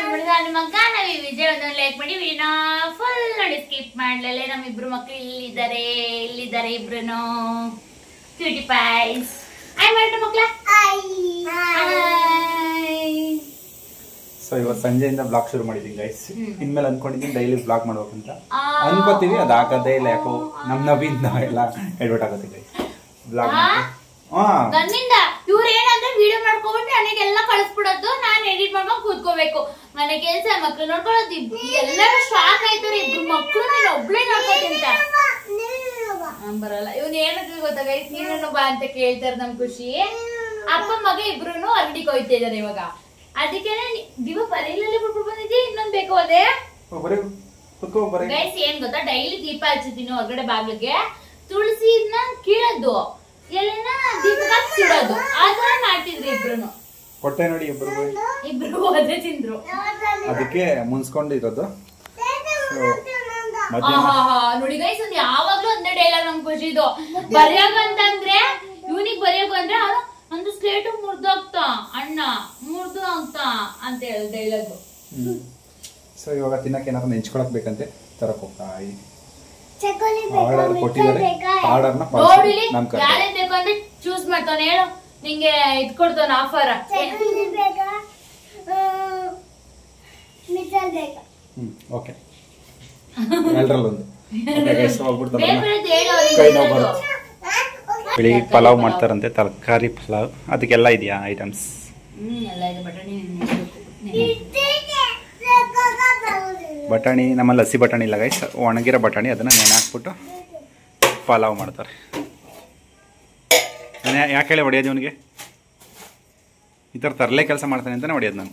ನಿಮ್ಮ ಮಗ ನಾವ್ ಈ ವಿಜಯ ಒಂದೊಂದು ಲೈಕ್ ಮಾಡಿ ವಿಡಿಯೋನ ಫುಲ್ ನೋಡಿ ಸ್ಕಿಪ್ ಮಾಡ್ಲೇ ನಮ್ಮಿಬ್ರು ಮಕ್ಳು ಇಲ್ಲಿದ್ದಾರೆ ಇಬ್ರು ಕ್ಯೂಟಿ ಪೈಸ್ ಹಾಯ್ ಮಾಡ್ರಿ ಮಕ್ಳ. ಸೊ ಇವತ್ತು ಸಂಜೆಯಿಂದ ಬ್ಲಾಗ್ ಶುರು ಮಾಡಿದೀನಿ ಗೈಸ್. ಇನ್ಮೇಲೆ ಅನ್ಕೊಂಡಿದ್ದೀನಿ ಡೈಲಿ ಬ್ಲಾಗ್ ಮಾಡ್ಬೇಕಂತ ಅನ್ಕೋತೀವಿ, ಅದಾಗದೇ ಇಲ್ಲ. ಯಾಕೋ ನಮ್ ನವಿಯಿಂದ ಎಲ್ಲ ಎಡ್ವರ್ಟ್ ಆಗುತ್ತೆ ಗೈಸ್ ಬ್ಲಾಗ್. ನನ್ನಿಂದ ಇವ್ರು ಏನಂದ್ರೆ ವಿಡಿಯೋ ಮಾಡ್ಕೊಬಿಟ್ಟು ನನಗೆಲ್ಲ ಕಳಿಸ್ಬಿಡೋದು, ನಾನ್ ಎಡಿಟ್ ಮಾಡ್ಕೊಂಡು ಕೂತ್ಕೋಬೇಕು. ಮನೆ ಕೆಲ್ಸ ಮಕ್ಳು ನೋಡ್ಕೊಳ್ಳೋದು, ಎಲ್ಲರೂ ಶಾಕ್ ಆಯ್ತಾರೆ. ಇಬ್ರು ಮಕ್ಳು ನಾನು ಒಬ್ಳೇ ನೋಡ್ಕೋತಿಂತ ಬರಲ್ಲ. ಇವ್ನ ಏನಕ್ಕೆ ಗೊತ್ತಾ ಗೈಸ್, ನೀನು ಬಾ ಅಂತ ಕೇಳ್ತಾರೆ. ನಮ್ ಖುಷಿ ಅಪ್ಪ ಮಗ ಇಬ್ರು ಅಂಗಡಿಗೆ ಹೋಯ್ತಾ ಇದಾರೆ ಇವಾಗ. ಅದಕ್ಕೆ ದಿವ ಬರೀಲಲ್ಲಿ ಬಿಟ್ಬಿಟ್ಟು ಬಂದಿದ್ದಿ. ಇನ್ನೊಂದ್ ಬೇಕು ಅದೇ ಗೈಸ್. ಏನ್ ಗೊತ್ತಾ, ಡೈಲಿ ದೀಪ ಹಚ್ಚುತ್ತೀನಿ ಹೊರಗಡೆ ಬಾಗ್ಲಿಗೆ. ತುಳಸಿ ಕೀಳೋದು ಎಲ್ಲಿನ ದೀಪಕ್ಕೆ ಸುಡೋದು ಆ ತರ ಮಾಡ್ತಿದ್ರು ಇಬ್ರು. ಹೊಟ್ಟೆ ನೋಡಿ ಇಬ್ರು ಅದೇ ತಿಂದ್ರು. ಅದಕ್ಕೆ ಮುನ್ಸ್ಕೊಂಡಿರೋದು ನೋಡಿ ಗೈಸ್. ಒಂದ್ ಯಾವಾಗ್ಲೂ ಒಂದೇ ಡೈಲಾಗ್ ನಮ್ ಖುಷಿದು. ಬರೆಯೋಕಂತಂದ್ರೆ ಇವನಿಗೆ ಬರೆಯೋಕು ಅಂದ್ರೆ ಒಂದು ಸ್ಲೇಟ್ ಮುರ್ದೋಗ್ತಾ ಅಣ್ಣ ಮುರ್ದು ಆಗ್ತಾ ಅಂತ ಹೇಳಿ ಡೈಲಾಗು. ಸೊ ಇವಾಗ ತಿನ್ನಕ್ಕೆ ಏನಾದ್ರು ನೆಂಚ್ಕೊಳಕ್ ಬೇಕಂತೆ ತರಕ್ ಹೋಗ್ತಾ ಆರ್ಡರ್ ಕೊಟ್ಟಿದ್ದಾರೆ. ಆರ್ಡರ್ನ ಯಾರೇ ಬೇಕು ಅಂದ್ರೆ ಚೂಸ್ ಮಾಡ್ತಾನೆ. ಹೇಳು ನಿಂಗೆ ಇದ್ ಕೊಡ್ತಾನ ಆಫರ್. ಓಕೆ ಎಲ್ಲರಲ್ಲೊಂದು ಬೆಳಿಗ್ಗೆ ಪಲಾವ್ ಮಾಡ್ತಾರಂತೆ, ತರಕಾರಿ ಪಲಾವ್. ಅದಕ್ಕೆಲ್ಲ ಇದೆಯಾ ಐಟಮ್ಸ್? ಬಟಾಣಿ ನಮ್ಮಲ್ಲಿ ಹಸಿ ಬಟಾಣಿ ಇಲ್ಲ ಗೈಸ್, ಒಣಗಿರೋ ಬಟಾಣಿ. ಅದನ್ನು ನೆನೆ ಹಾಕ್ಬಿಟ್ಟು ಪಲಾವ್ ಮಾಡ್ತಾರೆ. ಯಾಕೆ ಹೇಳಿ ಹೊಡೆಯೋದು ಇವನಿಗೆ? ಈ ಥರ ತರಲೆ ಕೆಲಸ ಮಾಡ್ತಾನೆ ಅಂತಲೇ ಹೊಡೆಯೋದು ನಾನು.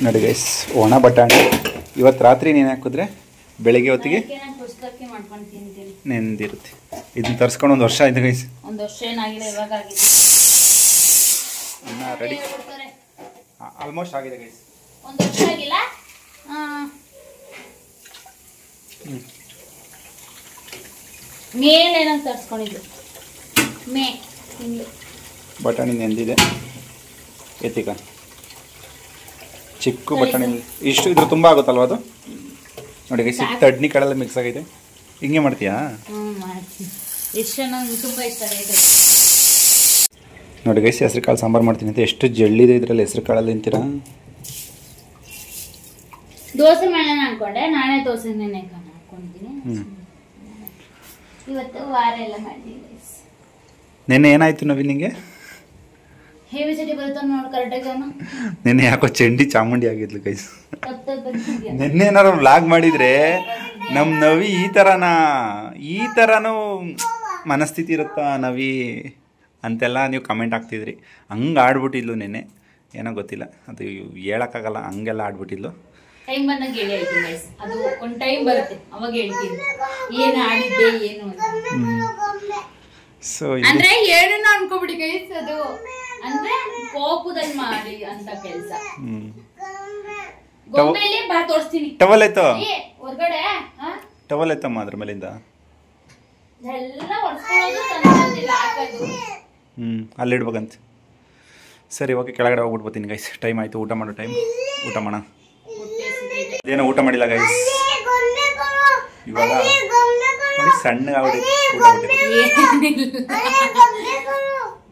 ನೋಡಿ ಗೈಸ್, ಒಣ ಬಟಾಣಿ ಇವತ್ತು ರಾತ್ರಿ ನೆನೆ ಹಾಕಿದ್ರೆ ಬೆಳಿಗ್ಗೆ ಹೊತ್ತಿಗೆ ನೆಂದಿರುತ್ತೆ. ಇದನ್ನ ತರಿಸ್ಕೊಂಡು ಒಂದು ವರ್ಷ ಆಯ್ತು ಗೈಸ್. ಇನ್ನ ರೆಡಿ ಆಲ್ಮೋಸ್ಟ್ ಆಗಿದೆ ಗೈಸ್. ಬಟಾಣಿ ನೆಂದಿದೆ. ಎತ್ತಿಕ ಚಿಕ್ಕ ಬಟಾಣಿ ಇಷ್ಟು ಇದ್ರ ತುಂಬ ಆಗುತ್ತಲ್ವ ಅದು? ನೋಡಿ ಗೈಸ್, ತಡ್ನಿ ಕಳೆಲ್ಲ ಮಿಕ್ಸ್ ಆಗಿದೆ. ಹಿಂಗೆ ಮಾಡ್ತೀಯಾ? ನೋಡಿ ಗೈಸ್, ಹೆಸರು ಕಾಳು ಸಾಂಬಾರು ಮಾಡ್ತೀನಿ ಅಂತ ಎಷ್ಟು ಜಳ್ಳಿದೆ ಇದ್ರಲ್ಲಿ. ಹೆಸರು ಕಾಳಲ್ಲಿ ತಿಂತೀರಾ? ದೋಸೆ ಮಾಡೋಣ ಅನ್ಕೊಂಡೆ, ನಾನೇ ದೋಸೆ ಹಾಕೊಂಡಿದ್ದೀನಿ. ಇವತ್ತು ವಾರ ಎಲ್ಲ ಮಾಡಿದ್ದೀನಿ. ನೆನ್ನೆ ಏನಾಯ್ತು ನವಿ ನಿಂಗೆ? ಹೇವಿ ಚಟಿ ಬರುತ್ತ ನೋಡಿ ಕರೆಕ್ಟಾಗಿ. ನೆನ್ನೆ ಯಾಕೋ ಚಂಡಿ ಚಾಮುಂಡಿ ಆಗಿದ್ಲು ಗೈಸ್. ನೆನ್ನೆ ಏನಾರು ವ್ಲಾಗ್ ಮಾಡಿದ್ರೆ ನಮ್ ನವಿ ಈ ಥರನೂ ಮನಸ್ಥಿತಿ ಇರುತ್ತಾ ನವಿ ಅಂತೆಲ್ಲ ನೀವು ಕಮೆಂಟ್ ಹಾಕ್ತಿದ್ರಿ. ಹಂಗೆ ಆಡ್ಬಿಟ್ಟಿದ್ಲು ನೆನ್ನೆ. ಏನೋ ಗೊತ್ತಿಲ್ಲ, ಅದು ಹೇಳೋಕ್ಕಾಗಲ್ಲ, ಹಂಗೆಲ್ಲ ಆಡ್ಬಿಟ್ಟಿದ್ಲು. ಟೈಮ್ ಬಂದಾಗ ಹೇಳಿ ಹೇಳ್ತೀನಿ ಗೈಸ್. ಅದು ಒಂದು ಟೈಮ್ ಬರುತ್ತೆ, ಅವಾಗ ಹೇಳ್ತೀನಿ ಏನು ಆಡಿದ್ದೆ ಏನು ಅಂತ. ಸೊ ಅಂದ್ರೆ ಏನನ್ನ ಅನ್ಕೋಬಿಡಿ ಗೈಸ್, ಅದು ಅಂದ್ರೆ ಕೋಪದಲ್ಲಿ ಮಾಡಿ ಅಂತ ಕೆಲಸ. ಗೊಂಬೆಲಿ ಬಾ ತೋರಿಸ್ತೀನಿ. ಟವಲ್ ಆಯ್ತು ಹೊರಗಡೆ, ಟವಲ್ ಆಯ್ತಮ್ಮ ಅದ್ರ ಮೇಲಿಂದ ಎಲ್ಲ ಹೊಡ್ಸ್ಕೊಳ್ಳೋದು ತಂದಿಲ್ಲ ಹಾಕೋದು. ಅಲ್ಲಿಡ್ಬೇಕಂತ. ಸರಿ ಓಕೆ, ಕೆಳಗಡೆ ಹೋಗ್ಬಿಡ್ಬೋತೀನಿ ಗೈಸ್. ಟೈಮ್ ಆಯಿತು, ಊಟ ಮಾಡೋ ಟೈಮ್. ಊಟ ಮಾಡೋಣ. ಏನೋ ಊಟ ಮಾಡಿಲ್ಲ ಗೈಸ್. ಇವಾಗ ನೋಡಿ ಸಣ್ಣ ಊಟ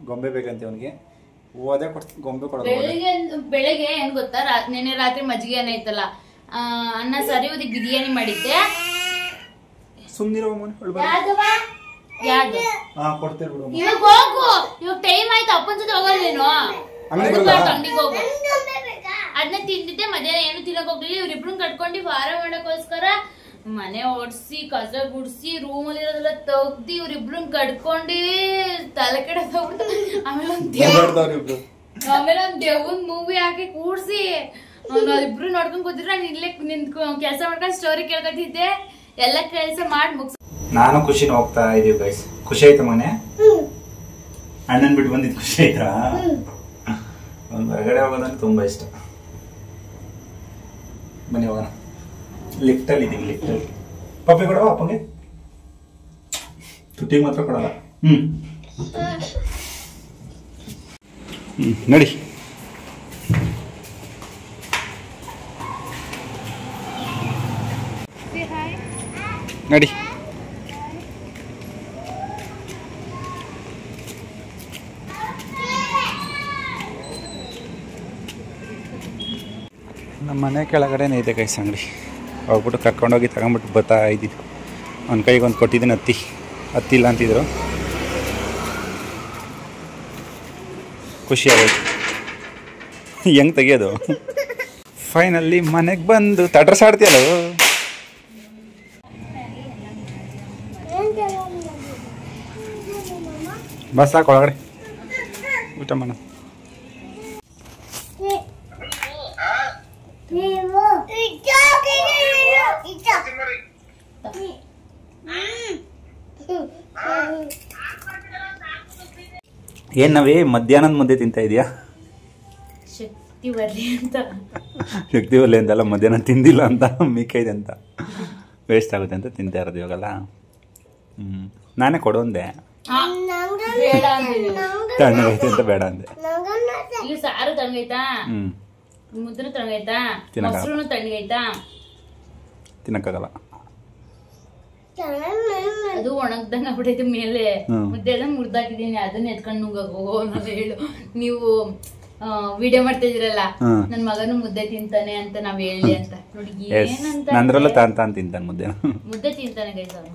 ಗೊಂಬೆ ಬೇಕಂತೆ ಅವನಿಗೆ. ಓದೇ ಗೊಂಬೆ ಕೊಡೋದು. ಬೆಳಿಗ್ಗೆ ಏನ್ ಗೊತ್ತಾ, ನೆನ್ನೆ ರಾತ್ರಿ ಮಜ್ಜಿಗೆ ಏನೈತಲ್ಲ, ಅನ್ನ ಸಾರಿ ಓದಿ ಬಿರಿಯಾನಿ ಮಾಡಿದ್ದೆ. ಸುಮ್ನಿರೋ ಇವಾಗ ಹೋಗು, ಇವಾಗ ಟೈಮ್ ಆಯ್ತು. ಅಪ್ಪನ ಜೊತೆ ಹೋಗಲ್ಲೇನು? ಅಂಗಡಿಗೆ ಹೋಗು. ಅದನ್ನ ತಿಂದಿದ್ದೆ. ಮಧ್ಯಾಹ್ನ ಏನು ತಿನ್ನಕ್ ಹೋಗ್ಲಿಲ್ಲ. ಇವ್ರಿಬ್ರನ್ನ ಕಟ್ಕೊಂಡು ವಾರ ಮಾಡಕ್ಕೋಸ್ಕರ ಮನೆ ಓಡಿಸಿ ಕಸ ಗುಡ್ಸಿ ರೂಮಲ್ಲಿ ಇರೋದೆಲ್ಲ ತೆಗ್ದಿ ಇವ್ರಿಬ್ರನ್ನ ಕಟ್ಕೊಂಡು ತಲೆ ಕೆಡ ಆಮೇಲೆ ಒಂದ್ ದೇವನ್ ಮೂವಿ ಹಾಕಿ ಕೂಡ್ಸಿ ಇಬ್ರು ನೋಡ್ಕೊಂಡ್ ಕೂತಿದ್ರೆ ನಾನು ಇಲ್ಲೇ ಕೆಲಸ ಮಾಡ್ಕೊಂಡು ಸ್ಟೋರಿ ಕೇಳ್ಕೊತಿದ್ದೆ. ಎಲ್ಲ ಕೆಲಸ ಮಾಡಿ ಮುಗಿಸ್. ನಾನು ಖುಷಿನ ಹೋಗ್ತಾ ಇದೀವಿ ಗೈಸ್. ಖುಷಿ ಆಯ್ತಾ ಮನೆ? ಅಣ್ಣನ್ ಬಿಟ್ಟು ಬಂದಿದ್ದು ಖುಷಿ ಆಯ್ತಾ? ಒಂದು ಹೊರಗಡೆ ಹೋಗೋದಂದ್ರೆ ತುಂಬಾ ಇಷ್ಟ. ಬನ್ನಿ ಹೋಗೋಣ. ಲಿಫ್ಟಲ್ಲಿ ಇದೀವಿ, ಲಿಫ್ಟಲ್ಲಿ. ಪಪ್ಪಿ ಕೊಡವ ಅಪ್ಪಗೆ? ತುಟ್ಟಿಗೆ ಮಾತ್ರ ಕೊಡಲ್ಲ. ನಡಿ ನಡಿ. ನಮ್ಮ ಮನೆ ಕೆಳಗಡೆನೇ ಇದೆ ಗೈಸ್ ಅಂಗಡಿ. ಹೋಗ್ಬಿಟ್ಟು ಕರ್ಕೊಂಡೋಗಿ ತಗೊಂಬಿಟ್ಟು ಬರ್ತಾ ಇದ್ದಿದ್ದು. ಅವ್ನ ಕೈಗೆ ಒಂದು ಕೊಟ್ಟಿದ್ದೀನಿ, ಹತ್ತಿಲ್ಲ ಅಂತಿದ್ರು. ಖುಷಿ ಆಗೋಯ್ತು. ಹೆಂಗೆ ತೆಗಿಯೋದು? ಫೈನಲ್ಲಿ ಮನೆಗೆ ಬಂದು ತಡ್ರಸಾಡ್ತೀಯಲ್ಲ. ಬಸ್ ಸಾಕು ಒಳಗಡೆ ಊಟ ಮಾಡ. ಏನ್ ನಾವೇ ಮಧ್ಯಾಹ್ನದ ಮುದ್ದೆ ತಿಂತಾ ಇದೀಯಾ? ಶಕ್ತಿ ಬರ್ಲಿ ಅಂತ. ಶಕ್ತಿ ಬರ್ಲಿ ಅಂತಲ್ಲ, ಮಧ್ಯಾಹ್ನ ತಿಂದಿಲ್ಲ ಅಂತ ಮಿಕ್ಕೈದೆ ಅಂತ ವೇಸ್ಟ್ ಆಗುತ್ತೆ ಅಂತ ತಿಂತಾ ಇರೋದು ಇವಾಗಲ್ಲ. ನಾನೇ ಕೊಡೋಂದೆ, ತಣ್ಣಗೈತೆ ಅಂತ ಬೇಡ ಅಂದೆ. ಇಲ್ಲಿ ಸಾರು ತಣ್ಣಗೈತಾ, ಮುದ್ರೆ ತಣ್ಣಗೈತಾ, ಮೊಸರು ತಣ್ಣಗೈತಾ, ತಿನ್ನಕ್ಕಾಗಲ್ಲ. ಅದು ಒಣಗ್ದಂಗ ಆಗ್ಬಿಟ್ಟೈತೆ ಮೇಲೆ. ಮುದ್ದೆ ಎಲ್ಲ ಮುರ್ದಾಕಿದೀನಿ, ಅದನ್ನ ಎತ್ಕೊಂಡು ನುಗ್ಗೋ ಹೇಳು. ನೀವು ವಿಡಿಯೋ ಮಾಡ್ತಾ ಇದ್ರಲ್ಲ, ನನ್ ಮಗನು ಮುದ್ದೆ ತಿಂತಾನೆ ಅಂತ ನಾವ್ ಹೇಳಿ ಅಂತ ನೋಡಿ. ಏನಂತ ನಂದ್ರಲ್ಲ ತಾನ್ ತಿಂತಾನೆ ಮುದ್ದೆ. ಮುದ್ದೆ ತಿಂತಾನೆ ಗೈಸ್ ಅವನು.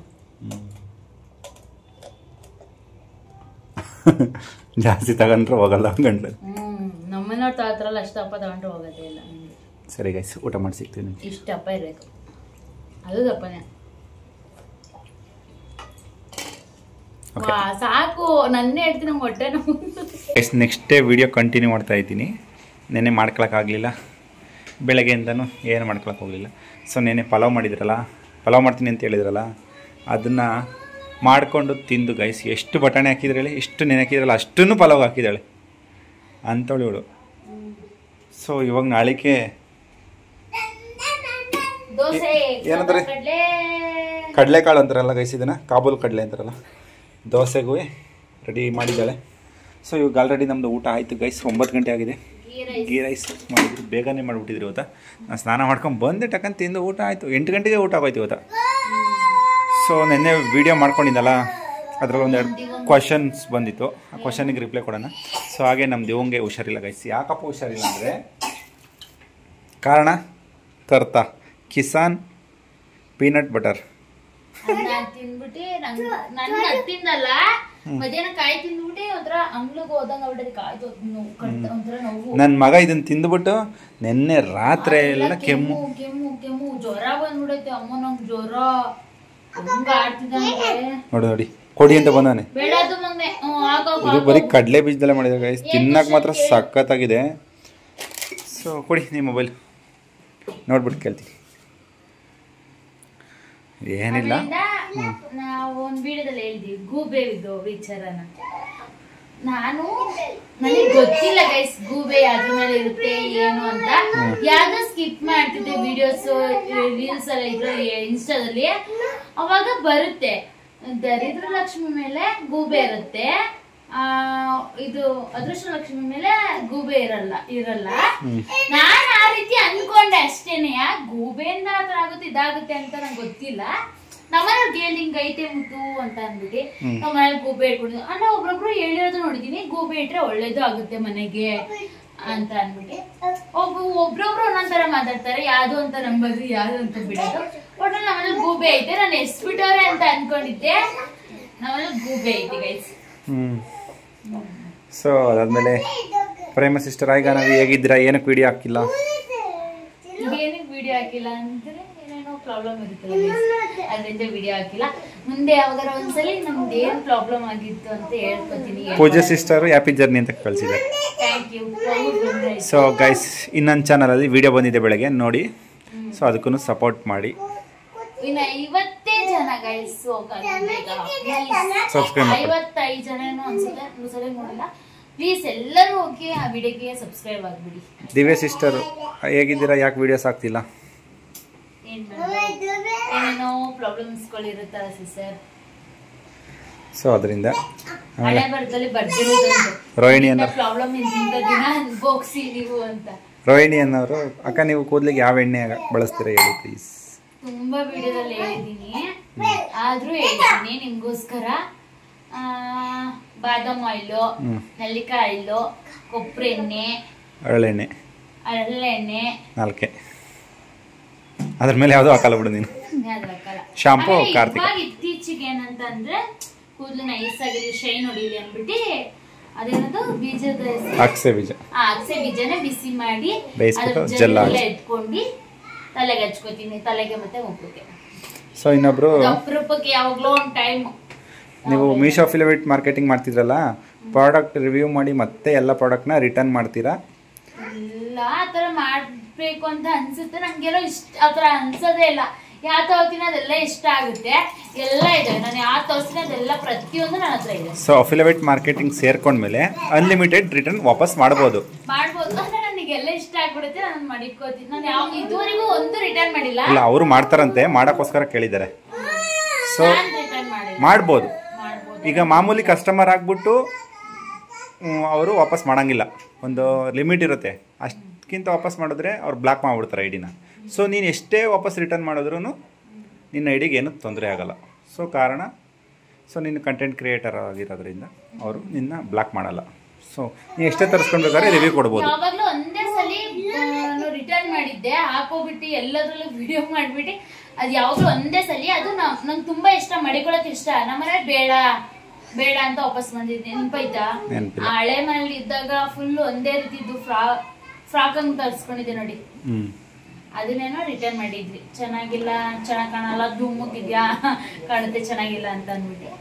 ಜಾಸ್ತಿ ತಗೊಂಡ್ರೆ ಹೋಗಲ್ಲ ಗಂಟ್ಲು. ನಮ್ಮನೆಯವ್ರು ತಗೋತಾರಲ್ಲ ಅಷ್ಟಪ್ಪ ತಗೊಂಡ್ರೆ ಹೋಗೋದೇ ಇಲ್ಲ. ಸರಿ ಗೈಸ್, ಊಟ ಮಾಡಿ ಸಿಗ್ತೀನಿ. ಇಷ್ಟಪ್ಪ ಇರ್ಬೇಕು, ಅದು ದಪ್ಪನೇ ಸಾಕು. ನನ್ನೇ ಹೇಳ್ತೀನಿ, ನಮ್ಗೆ ಹೊಟ್ಟೆ ನೋವು. ನೆಕ್ಸ್ಟ್ ಡೇ ವಿಡಿಯೋ ಕಂಟಿನ್ಯೂ ಮಾಡ್ತಾ ಇದ್ದೀನಿ. ನೆನ್ನೆ ಮಾಡ್ಕೊಳಕ್ಕಾಗಲಿಲ್ಲ, ಬೆಳಗ್ಗೆಯಿಂದನೂ ಏನು ಮಾಡ್ಕೊಳಕ್ಕೆ ಹೋಗಲಿಲ್ಲ. ಸೊ ನೆನ್ನೆ ಪಲಾವ್ ಮಾಡಿದ್ರಲ್ಲ, ಪಲಾವ್ ಮಾಡ್ತೀನಿ ಅಂತ ಹೇಳಿದ್ರಲ್ಲ, ಅದನ್ನು ಮಾಡಿಕೊಂಡು ತಿಂದು ಗೈಸ್. ಎಷ್ಟು ಬಟಾಣಿ ಹಾಕಿದ್ರೆ ಹೇಳಿ, ಎಷ್ಟು ನೆನೆ ಹಾಕಿದ್ರಲ್ಲ ಅಷ್ಟನ್ನು ಪಲಾವ್ ಹಾಕಿದ್ದಾಳೆ ಅಂಥವಳು ಇವಳು. ಸೊ ಇವಾಗ ನಾಳಿಕೆ ಏನಂತಾರೆ, ಕಡಲೆಕಾಳು ಅಂತಾರಲ್ಲ ಗೈಸ್, ಇದನ್ನು ಕಾಬೂಲ್ ಕಡಲೆ ಅಂತಾರಲ್ಲ, ದೋಸೆಗೂ ರೆಡಿ ಮಾಡಿದ್ದಾಳೆ. ಸೊ ಇವಾಗ ಆಲ್ರೆಡಿ ನಮ್ಮದು ಊಟ ಆಯಿತು ಗೈಸ್. 9 ಗಂಟೆ ಆಗಿದೆ. ಗೀ ರೈಸ್ ಮಾಡಿದ್ರು, ಬೇಗನೆ ಮಾಡಿಬಿಟ್ಟಿದ್ರು ಇವತ್ತು. ನಾನು ಸ್ನಾನ ಮಾಡ್ಕೊಂಡು ಬಂದೆ, ಟಕ್ಕಂತ ತಿಂದು ಊಟ ಆಯಿತು. 8 ಗಂಟೆಗೆ ಊಟ ಆಗೋಯ್ತು ಇವತ್ತು. ಸೊ ನೆನ್ನೆ ವೀಡಿಯೋ ಮಾಡ್ಕೊಂಡಿದ್ದಲ್ಲ, ಅದರಲ್ಲಿ ಒಂದೆರಡು ಕ್ವಶನ್ಸ್ ಬಂದಿತ್ತು. ಆ ಕ್ವಶನಿಗೆ ರಿಪ್ಲೈ ಕೊಡೋಣ. ಸೊ ಹಾಗೆ ನಮ್ಮ ದೇವಂಗೆ ಹುಷಾರಿಲ್ಲ ಗೈಸ್. ಯಾಕಪ್ಪ ಹುಷಾರಿಲ್ಲ ಅಂದರೆ, ಕಾರಣ ಕರ್ತಾ ಕಿಸಾನ್ ಪೀನಟ್ ಬಟರ್ ತಿಂದ್ಬಿಟ್ಟು ನನ್ನ ತಿಂದಲ್ಲ, ಮಧ್ಯಾಹ್ನ ಕಾಯಿ ತಿಂದ್ಬಿಟ್ಟು ಒಂಥರ ಅಂಗ್ಳಿಗೆ ಹೋದಂಗ ಒಂಥರ ನೋವು. ನನ್ನ ಮಗ ಇದನ್ನ ತಿಂದ್ಬಿಟ್ಟು ನೆನ್ನೆ ರಾತ್ರಿ ಎಲ್ಲ ಕೆಮ್ಮು ಜ್ವರ ಬಂದ್ಬಿಡೈತೆ. ಅಮ್ಮ ನಂಗೆ ಜ್ವರ ಹಂಗ ಆಡ್ತಿದ್ದಂಗೆ. ನೋಡಿ ಕೊಡಿ ಅಂತ ಬಂದಾನೆ. ಬೇಡದು ಮಗ್ನೆ. ಇದು ಬರೀ ಕಡಲೆ ಬೀಜದಲ್ಲೇ ಮಾಡಿದ್ರೆ ಗೈಸ್, ತಿನ್ನಕ್ ಮಾತ್ರ ಸಖತ್ತಾಗಿದೆ. ಸೊ ಕೊಡಿ ನಿಮ್ಮ ಮೊಬೈಲ್, ನೋಡ್ಬಿಟ್ಟು ಕೇಳ್ತೀನಿ. ಏನಿಲ್ಲ, ನಾವು ಒಂದು ವಿಡಿಯೋದಲ್ಲಿ ಹೇಳಿದ್ವಿ ಗೂಬೆ ವಿಚಾರನ. ನನಗೆ ಗೊತ್ತಿಲ್ಲ ಗೈಸ್ ಗೂಬೆ ಅದ್ರ ಮೇಲೆ ಇರುತ್ತೆ ಏನು ಅಂತ. ಯಾವ್ದೋ ಸ್ಕಿಪ್ ಮಾಡ್ತಿದ್ದೆ ವಿಡಿಯೋಸ್, ರೀಲ್ಸ್ ಎಲ್ಲ ಇದ್ರೆ ಇನ್ಸ್ಟಾದಲ್ಲಿ, ಅವಾಗ ಬರುತ್ತೆ ದರಿದ್ರ ಲಕ್ಷ್ಮಿ ಮೇಲೆ ಗೂಬೆ ಇರುತ್ತೆ, ಇದು ಅದೃಷ್ಟ ಲಕ್ಷ್ಮಿ ಮೇಲೆ ಗೂಬೆ ಇರಲ್ಲ. ನಾನ್ ಆ ರೀತಿ ಅನ್ಕೊಂಡೆ ಅಷ್ಟೇನೆ. ಗೂಬೆಯಿಂದ ಆತರ ಆಗುತ್ತೆ ಇದಾಗುತ್ತೆ ಅಂತ ನಂಗೆ ಗೊತ್ತಿಲ್ಲ. ನಮ್ಮನೇಲಿ ಹಿಂಗ್ ಐತೆ ಮುತ್ತು ಅಂತ ಅಂದ್ಬಿಟ್ಟು ನಮ್ಮನೇಲಿ ಗೂಬೆ ಇಟ್ಕೊಂಡಿದ್ವಿ. ಅಣ್ಣ ಒಬ್ರೊಬ್ರು ಹೇಳಿರೋದು ನೋಡಿದೀನಿ, ಗೂಬೆ ಇಟ್ರೆ ಒಳ್ಳೇದು ಆಗುತ್ತೆ ಮನೆಗೆ ಅಂತ ಅಂದ್ಬಿಟ್ಟು. ಒಬ್ರೊಬ್ರು ಒಂದೊಂದರ ಮಾತಾಡ್ತಾರೆ, ಯಾವ್ದು ಅಂತ ನಂಬೋದು, ಯಾವ್ದು ಅಂತ ಬಿಡೋದು. ಒಟ್ನಲ್ಲಿ ನಮ್ಮನೇಲಿ ಗೂಬೆ ಐತೆ. ನಾನು ಎಸ್ಬಿಟ್ಟವ್ರೆ ಅಂತ ಅನ್ಕೊಂಡಿದ್ದೆ, ನಮ್ಮನೇಲಿ ಗೂಬೆ ಐತೆ ಗೈಸ್. ಸೊ ಅದಾದ್ಮೇಲೆ ಪ್ರೇಮ ಸಿಸ್ಟರ್ ಈಗ ನಾವು ಹೇಗಿದ್ದೀರಾ, ಏನಕ್ಕೆ ವಿಡಿಯೋ ಹಾಕಿಲ್ಲ? ಏನಕ್ಕೆ ವಿಡಿಯೋ ಹಾಕಿಲ್ಲ ಅಂದ್ರೆ ಏನೇನೋ ಪ್ರಾಬ್ಲಮ್ ಇರುತ್ತಲ್ಲ, ಅದರಿಂದ ವಿಡಿಯೋ ಹಾಕಿಲ್ಲ. ಮುಂದೆ ಯಾವಾಗಾರ ಒಂದ್ಸಲಿ ನಮ್ದು ಏನ್ ಪ್ರಾಬ್ಲಮ್ ಆಗಿತ್ತು ಅಂತ ಹೇಳ್ಕೊತೀನಿ. ಪೂಜಾ ಸಿಸ್ಟರ್ ಹ್ಯಾಪಿ ಜರ್ನಿ ಅಂತ ಕಳಿಸಿದ್ದಾರೆ. Thank you. ಸೊ ಗೈಸ್, ಇನ್ನೊಂದು ಚಾನಲಲ್ಲಿ ವಿಡಿಯೋ ಬಂದಿದೆ ಬೆಳಗ್ಗೆ, ನೋಡಿ. ಸೊ ಅದಕ್ಕೂ ಸಪೋರ್ಟ್ ಮಾಡಿ. ಇನ್ನ 50 ಜನ ಗೈಸ್, ಸಬ್ಸ್ಕ್ರೈಬ್ ಮಾಡಿ. 55 ಜನ ಅನ್ಸುತ್ತೆ, ಸರಿ ನೋಡಿಲ್ಲ. ಪ್ಲೀಸ್ ಎಲ್ಲರೂ ಹೋಗಿ ಆ ವಿಡಿಯೋಗೆ ಸಬ್ಸ್ಕ್ರೈಬ್ ಆಗ್ಬಿಡಿ. ದಿವ್ಯ ಸಿಸ್ಟರ್ ಹೇಗಿದ್ದೀರಾ, ಯಾಕೆ ವಿಡಿಯೋಸ್ ಆಗ್ತಿಲ್ಲ? ಏನೇನೋ ಪ್ರಾಬ್ಲಮ್ಸ್ಗಳು ಇರುತ್ತಲ್ಲ ಸಿಸ್ಟರ್. ಸೊ ಅದರಿಂದ ಹಳೆ ಬರ್ತಲ್ಲಿ ಬರ್ತಿರೋದು ರೋಹಿಣಿ ಅನ್ನೋ ಪ್ರಾಬ್ಲಮ್ ಇಂದ ದಿನ ಅನ್ಬೋಗ್ಸಿ ನೀವು ಅಂತ. ರೋಹಿಣಿ ಅನ್ನೋರು, ಅಕ್ಕ ನೀವು ಕೂದಲಿಗೆ ಯಾವ ಎಣ್ಣೆ ಬಳಸ್ತೀರಾ ಹೇಳಿ ಪ್ಲೀಸ್. ತುಂಬಾ ವಿಡಿಯೋದಲ್ಲಿ ಹೇಳಿದೀನಿ. ಆದ್ರೂ ಹೇಳ್ತೀನಿ ನಿಮ್ಗೋಸ್ಕರ. ಬಾದಾಮ್ ಆಯಿಲು, ನೆಲ್ಲಿಕಾಯಿ ಆಯಿಲು, ಕೊಬ್ಬರಿ ಎಣ್ಣೆ, ಹರಳೆಣ್ಣೆ, ನಾಲ್ಕೆ. ಅದ್ರ ಮೇಲೆ ಯಾವ್ದು ಹಾಕಲ್ಲ ಬಿಡು ನೀನು. ಶಾಂಪೂ ಕಾರ್ತಿಕ್. ಇತ್ತೀಚೆಗೆ ಏನಂತಂದ್ರೆ ಕೂದಲು ನೈಸ್ ಆಗಿ ಶೈನ್ ಹೊಡಿಲಿ ಅಂದ್ಬಿಟ್ಟು ಅದೇನದು ಬೀಜದ ಅಗಸೆ ಬೀಜನ ಬಿಸಿ ಮಾಡಿ ಎತ್ಕೊಂಡು ತಲೆಗೆ ಹಚ್ಕೋತೀನಿ, ತಲೆಗೆ ಮತ್ತೆ ಮುಖಕ್ಕೆ. ಸೊ ಇನ್ನೊಬ್ರು ಅಪರೂಪಕ್ಕೆ ಯಾವಾಗ್ಲೋ ಒಂದು ಟೈಮ್ ನೀವು ಮೀಶೋ ಅಫಿಲಿಯೇಟ್ ಮಾರ್ಕೆಟಿಂಗ್ ಮಾಡ್ತಿದ್ರಲ್ಲ, ಪ್ರಾಡಕ್ಟ್ ರಿವ್ಯೂ ಮಾಡಿ ಮತ್ತೆ ಎಲ್ಲ ಪ್ರಾಡಕ್ಟ್ನ ರಿಟರ್ನ್ ಮಾಡ್ತೀರಾ? ಇಲ್ಲ, ಆತರ ಮಾಡ್ಬೇಕು ಅಂತ ಅನ್ಸುತ್ತೆ. ನಂಗೆಲ್ಲ ಇಷ್ಟ ಆತರ ಅನ್ಸೋದೇ ಇಲ್ಲ. ಯಾವ ತಗೋತೀನಿ ಅದೆಲ್ಲ ಇಷ್ಟ ಆಗುತ್ತೆ, ಎಲ್ಲ ಇದೆ. ನಾನು ಯಾವ ತೋರಿಸ್ತೀನಿ ಅದೆಲ್ಲ ಪ್ರತಿಯೊಂದು ನನ್ನ ಹತ್ರ ಇದೆ. ಸೊ ಅಫಿಲಿಯೇಟ್ ಮಾರ್ಕೆಟಿಂಗ್ ಸೇರ್ಕೊಂಡ್ಮೇಲೆ ಅನ್ಲಿಮಿಟೆಡ್ ರಿಟರ್ನ್ ವಾಪಸ್ ಮಾಡ್ಬೋದು. ಅಂದ್ರೆ ನನಗೆಲ್ಲ ಇಷ್ಟ ಆಗ್ಬಿಡುತ್ತೆ, ನಾನು ಮಾಡಿಟ್ಕೋತೀನಿ. ನಾನು ಯಾವ ಇದುವರೆಗೂ ಒಂದು ರಿಟರ್ನ್ ಮಾಡಿಲ್ಲ. ಇಲ್ಲ, ಅವರು ಮಾಡ್ತಾರಂತೆ, ಮಾಡೋಕ್ಕೋಸ್ಕರ ಕೇಳಿದ್ದಾರೆ. ಸೊ ಮಾಡ್ಬೋದು. ಈಗ ಮಾಮೂಲಿ ಕಸ್ಟಮರ್ ಆಗ್ಬಿಟ್ಟು ಅವರು ವಾಪಸ್ ಮಾಡೋಂಗಿಲ್ಲ, ಒಂದು ಲಿಮಿಟ್ ಇರುತ್ತೆ. ಅಷ್ಟಕ್ಕಿಂತ ವಾಪಸ್ ಮಾಡಿದ್ರೆ ಅವ್ರು ಬ್ಲಾಕ್ ಮಾಡಿಬಿಡ್ತಾರೆ ಐಡಿನ. ಸೊ ನೀನು ಎಷ್ಟೇ ವಾಪಸ್ ರಿಟರ್ನ್ ಮಾಡಿದ್ರೂ ನಿನ್ನ ಐಡಿಗೆ ಏನೂ ತೊಂದರೆ ಆಗೋಲ್ಲ. ಸೊ ಕಾರಣ, ಸೊ ನೀನು ಕಂಟೆಂಟ್ ಕ್ರಿಯೇಟರ್ ಆಗಿರೋದ್ರಿಂದ ಅವರು ನಿನ್ನ ಬ್ಲಾಕ್ ಮಾಡಲ್ಲ. ಸೊ ನೀನು ಎಷ್ಟೇ ತರಿಸ್ಕೊಂಡ್ಬೇಕಾದ್ರೆ ರಿವ್ಯೂ ಕೊಡ್ಬೋದು. ಯಾವಾಗಲೂ ಒಂದೇ ಸಲ ನಾನು ರಿಟರ್ನ್ ಮಾಡಿದ್ದೆ, ಹಾಕೋಬಿಟ್ಟು ಎಲ್ಲದರಲ್ಲೂ ವಿಡಿಯೋ ಮಾಡಿಬಿಟ್ಟು ಅದು ಯಾವಾಗಲೂ ಒಂದೇ ಸಲ. ಅದು ನಂಗೆ ತುಂಬ ಇಷ್ಟ, ಮಡಿಕೊಳ್ಳೋಕೆ ಇಷ್ಟ. ನಮ್ಮನೆ ಬೇಡ ಅಂತ ವಾಪಸ್ ಬಂದಿದ್ದೆ. ನೆನಪಾಯ್ತಾ? ಹಳೆ ಮನೇಲಿ ಇದ್ದಾಗ ಫುಲ್ ಒಂದೇ ರೀತಿದ್ದು ಫ್ರಾಕ್ ಹಂಗೆ ತರಿಸ್ಕೊಂಡಿದ್ದೆ ನೋಡಿ, ಅದನ್ನೇನೋ ರಿಟರ್ನ್ ಮಾಡಿದ್ವಿ. ಚೆನ್ನಾಗಿಲ್ಲ, ಚೆನ್ನಾಗಿ ಕಾಣಲ್ಲ, ಧೂಮುಗಿದ್ಯಾ ಕಾಣುತ್ತೆ, ಚೆನ್ನಾಗಿಲ್ಲ ಅಂತ ಅಂದ್ಬಿಟ್ಟು.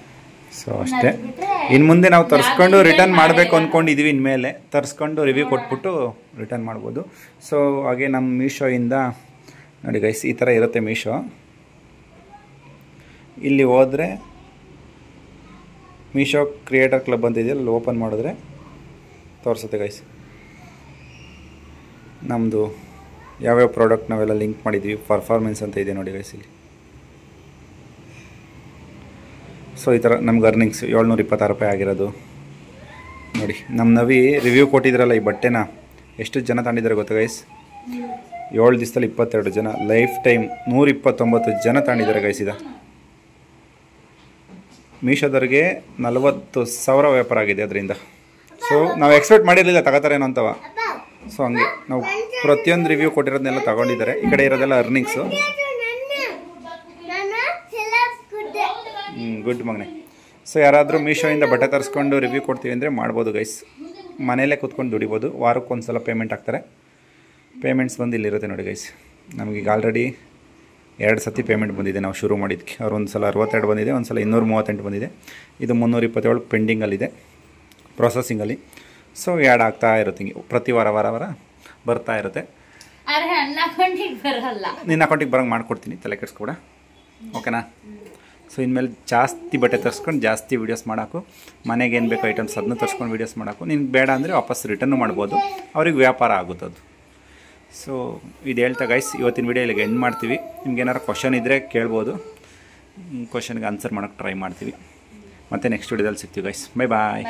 ಸೊ ಅಷ್ಟೇ. ಇನ್ನು ಮುಂದೆ ನಾವು ತರಿಸ್ಕೊಂಡು ರಿಟರ್ನ್ ಮಾಡಬೇಕು ಅಂದ್ಕೊಂಡಿದ್ದೀವಿ. ಇನ್ಮೇಲೆ ತರಿಸ್ಕೊಂಡು ರಿವ್ಯೂ ಕೊಟ್ಬಿಟ್ಟು ರಿಟರ್ನ್ ಮಾಡ್ಬೋದು. ಸೊ ಹಾಗೆ ನಮ್ಮ ಮೀಶೋಯಿಂದ ನೋಡಿ ಗೈಸ್, ಈ ಥರ ಇರುತ್ತೆ ಮೀಶೋ. ಇಲ್ಲಿ ಹೋದರೆ ಮೀಶೋ ಕ್ರಿಯೇಟರ್ ಕ್ಲಬ್ ಅಂತ ಇದೆಯಲ್ಲ, ಅಲ್ಲಿ ಓಪನ್ ಮಾಡಿದ್ರೆ ತೋರಿಸುತ್ತೆ ಗೈಸ್ ನಮ್ಮದು ಯಾವ್ಯಾವ ಪ್ರಾಡಕ್ಟ್ ನಾವೆಲ್ಲ ಲಿಂಕ್ ಮಾಡಿದ್ದೀವಿ. ಪರ್ಫಾರ್ಮೆನ್ಸ್ ಅಂತ ಇದೆ ನೋಡಿ ಗೈಸ್ ಇಲ್ಲಿ. ಸೊ ಈ ಥರ ನಮ್ಗೆ ಅರ್ನಿಂಗ್ಸ್ 726 ರೂಪಾಯಿ ಆಗಿರೋದು ನೋಡಿ. ನಮ್ಮ ನವಿ ರಿವ್ಯೂ ಕೊಟ್ಟಿದ್ರಲ್ಲ ಈ ಬಟ್ಟೆನ, ಎಷ್ಟು ಜನ ತಗೊಂಡಿದ್ದಾರೆ ಗೊತ್ತಾ ಗೈಸ್? 7 ದಿವಸದಲ್ಲಿ 22 ಜನ, ಲೈಫ್ ಟೈಮ್ 129 ಜನ ತಗೊಂಡಿದ್ದಾರೆ ಗೈಸ್. ಇದು ಮೀಶೋದವ್ರಿಗೆ 40,000 ವ್ಯಾಪಾರ ಆಗಿದೆ ಅದರಿಂದ. ಸೊ ನಾವು ಎಕ್ಸ್ಪೆಕ್ಟ್ ಮಾಡಿರಲಿಲ್ಲ ತಗೋತಾರೇನೋ ಅಂತವ. ಸೊ ಹಂಗೆ ನಾವು ಪ್ರತಿಯೊಂದು ರಿವ್ಯೂ ಕೊಟ್ಟಿರೋದನ್ನೆಲ್ಲ ತಗೊಂಡಿದ್ದಾರೆ. ಈ ಕಡೆ ಇರೋದೆಲ್ಲ ಅರ್ನಿಂಗ್ಸು. ಗುಡ್ ಮಗನೆ. ಸೊ ಯಾರಾದರೂ ಮೀಶೋಯಿಂದ ಬಟ್ಟೆ ತರಿಸ್ಕೊಂಡು ರಿವ್ಯೂ ಕೊಡ್ತೀವಿ ಅಂದರೆ ಮಾಡ್ಬೋದು ಗೈಸ್. ಮನೆಯಲ್ಲೇ ಕೂತ್ಕೊಂಡು ದುಡಿಬೋದು. ವಾರಕ್ಕೊಂದು ಸಲ ಪೇಮೆಂಟ್ ಆಗ್ತಾರೆ. ಪೇಮೆಂಟ್ಸ್ ಬಂದು ಇಲ್ಲಿರುತ್ತೆ ನೋಡಿ ಗೈಸ್. ನಮಗೀಗ ಆಲ್ರೆಡಿ 2 ಸತಿ ಪೇಮೆಂಟ್ ಬಂದಿದೆ ನಾವು ಶುರು ಮಾಡಿದ್ದಕ್ಕೆ. ಅವ್ರು ಒಂದು ಸಲ 62 ಬಂದಿದೆ, ಒಂದು ಸಲ 238 ಬಂದಿದೆ. ಇದು 327 ಪೆಂಡಿಂಗಲ್ಲಿದೆ, ಪ್ರೊಸೆಸಿಂಗಲ್ಲಿ. ಸೊ ಆ್ಯಡ್ ಆಗ್ತಾ ಇರುತ್ತೆ ಹಿಂಗೆ ಪ್ರತಿ ವಾರ ಬರ್ತಾ ಇರುತ್ತೆ. ನಿನ್ನ ಅಕೌಂಟಿಗೆ ಬರೋಂಗೆ ಮಾಡ್ಕೊಡ್ತೀನಿ, ತಲೆ ಕೆಡಿಸ್ಕೊಬೇಡ, ಓಕೆನಾ? ಸೊ ಇನ್ಮೇಲೆ ಜಾಸ್ತಿ ಬಟ್ಟೆ ತರಿಸ್ಕೊಂಡು ಜಾಸ್ತಿ ವೀಡಿಯೋಸ್ ಮಾಡೋಕು, ಮನೆಗೆ ಏನು ಬೇಕೋ ಐಟಮ್ಸ್ ಅದನ್ನ ತರಿಸ್ಕೊಂಡು ವೀಡಿಯೋಸ್ ಮಾಡೋಕು. ನಿನ್ಗೆ ಬೇಡ ಅಂದರೆ ವಾಪಸ್ ರಿಟರ್ನು ಮಾಡ್ಬೋದು, ಅವ್ರಿಗೆ ವ್ಯಾಪಾರ ಆಗುತ್ತದು. ಸೊ ಇದು ಹೇಳ್ತಾ ಗೈಸ್ ಇವತ್ತಿನ ವೀಡಿಯೋ ಇಲ್ಲಿಗೆ ಎಂಡ್ ಮಾಡ್ತೀವಿ. ನಿಮ್ಗೆ ಏನಾರು ಕ್ವಶನ್ ಇದ್ದರೆ ಕೇಳ್ಬೋದು, ಕ್ವಶನ್ಗೆ ಆನ್ಸರ್ ಮಾಡೋಕ್ಕೆ ಟ್ರೈ ಮಾಡ್ತೀವಿ. ಮತ್ತು ನೆಕ್ಸ್ಟ್ ವೀಡಿಯೋದಲ್ಲಿ ಸಿಗ್ತೀವಿ ಗೈಸ್. ಬಾಯ್ ಬಾಯ್.